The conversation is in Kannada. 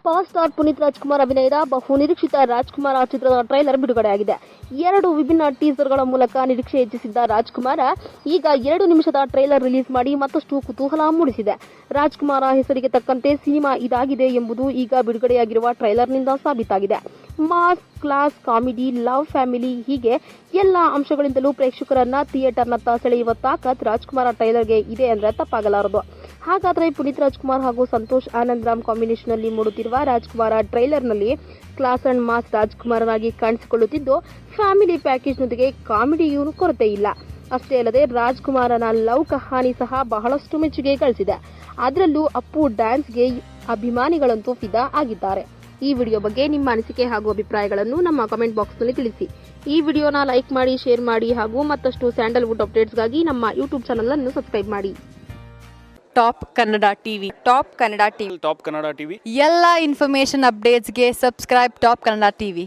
ಪವರ್ ಸ್ಟಾರ್ ಪುನೀತ್ ರಾಜ್ಕುಮಾರ್ ಅಭಿನಯದ ಬಹು ನಿರೀಕ್ಷಿತ ರಾಜ್ಕುಮಾರ ಚಿತ್ರದ ಟ್ರೈಲರ್ ಬಿಡುಗಡೆಯಾಗಿದೆ. 2 ವಿಭಿನ್ನ ಟೀಸರ್ಗಳ ಮೂಲಕ ನಿರೀಕ್ಷೆ ಹೆಚ್ಚಿಸಿದ್ದ ರಾಜ್ಕುಮಾರ ಈಗ 2 ನಿಮಿಷದ ಟ್ರೈಲರ್ ರಿಲೀಸ್ ಮಾಡಿ ಮತ್ತಷ್ಟು ಕುತೂಹಲ ಮೂಡಿಸಿದೆ. ರಾಜ್ಕುಮಾರ ಹೆಸರಿಗೆ ತಕ್ಕಂತೆ ಸಿನಿಮಾ ಇದಾಗಿದೆ ಎಂಬುದು ಈಗ ಬಿಡುಗಡೆಯಾಗಿರುವ ಟ್ರೈಲರ್ನಿಂದ ಸಾಬೀತಾಗಿದೆ. Mass, class, comedy, love, family ಹೀಗೆ ಎಲ್ಲ ಅಂಶಗಳಿಂದಲೂ ಪ್ರೇಕ್ಷಕರನ್ನ ಥಿಯೇಟರ್ನತ್ತ ಸೆಳೆಯುವ ತಾಕತ್ ರಾಜ್ಕುಮಾರ ಟ್ರೈಲರ್ಗೆ ಇದೆ ಅಂದ್ರೆ ತಪ್ಪಾಗಲಾರದು. ಹಾಗಾದ್ರೆ ಪುನೀತ್ ರಾಜ್ಕುಮಾರ್ ಹಾಗೂ ಸಂತೋಷ್ ಆನಂದ್ ರಾಮ್ ಕಾಂಬಿನೇಷನ್ ನಲ್ಲಿ ಮೂಡುತ್ತಿರುವ ರಾಜ್ಕುಮಾರ ಟ್ರೈಲರ್ನಲ್ಲಿ ಕ್ಲಾಸ್ ಅಂಡ್ ಮಾಸ್ ರಾಜ್ಕುಮಾರನಾಗಿ ಕಾಣಿಸಿಕೊಳ್ಳುತ್ತಿದ್ದು, ಫ್ಯಾಮಿಲಿ ಪ್ಯಾಕೇಜ್ನೊಂದಿಗೆ ಕಾಮಿಡಿಯೂ ಕೊರತೆ ಇಲ್ಲ. ಅಷ್ಟೇ ಅಲ್ಲದೆ ರಾಜ್ಕುಮಾರನ ಲವ್ ಕಹಾನಿ ಸಹ ಬಹಳಷ್ಟು ಮೆಚ್ಚುಗೆ ಗಳಿಸಿದೆ. ಅದರಲ್ಲೂ ಅಪ್ಪು ಡ್ಯಾನ್ಸ್ಗೆ ಅಭಿಮಾನಿಗಳಂತೂ ಫಿದಾ ಆಗಿದ್ದಾರೆ. ಈ ವಿಡಿಯೋ ಬಗ್ಗೆ ನಿಮ್ಮ ಅನಿಸಿಕೆ ಹಾಗೂ ಅಭಿಪ್ರಾಯಗಳನ್ನು ನಮ್ಮ ಕಮೆಂಟ್ ಬಾಕ್ಸ್ನಲ್ಲಿ ತಿಳಿಸಿ. ಈ ವಿಡಿಯೋನ ಲೈಕ್ ಮಾಡಿ, ಶೇರ್ ಮಾಡಿ ಹಾಗೂ ಮತ್ತಷ್ಟು ಸ್ಯಾಂಡಲ್ವುಡ್ ಅಪ್ಡೇಟ್ಸ್ಗಾಗಿ ನಮ್ಮ ಯೂಟ್ಯೂಬ್ ಚಾನಲ್ ಅನ್ನು ಸಬ್ಸ್ಕ್ರೈಬ್ ಮಾಡಿ. Top Kannada TV top Kannada TV top Kannada TV ಎಲ್ಲ ಇನ್ಫಾರ್ಮೇಶನ್ ಅಪ್ಡೇಟ್ಸ್ಗೆ ಸಬ್ಸ್ಕ್ರೈಬ್ ಟಾಪ್ ಕನ್ನಡ ಟಿವಿ.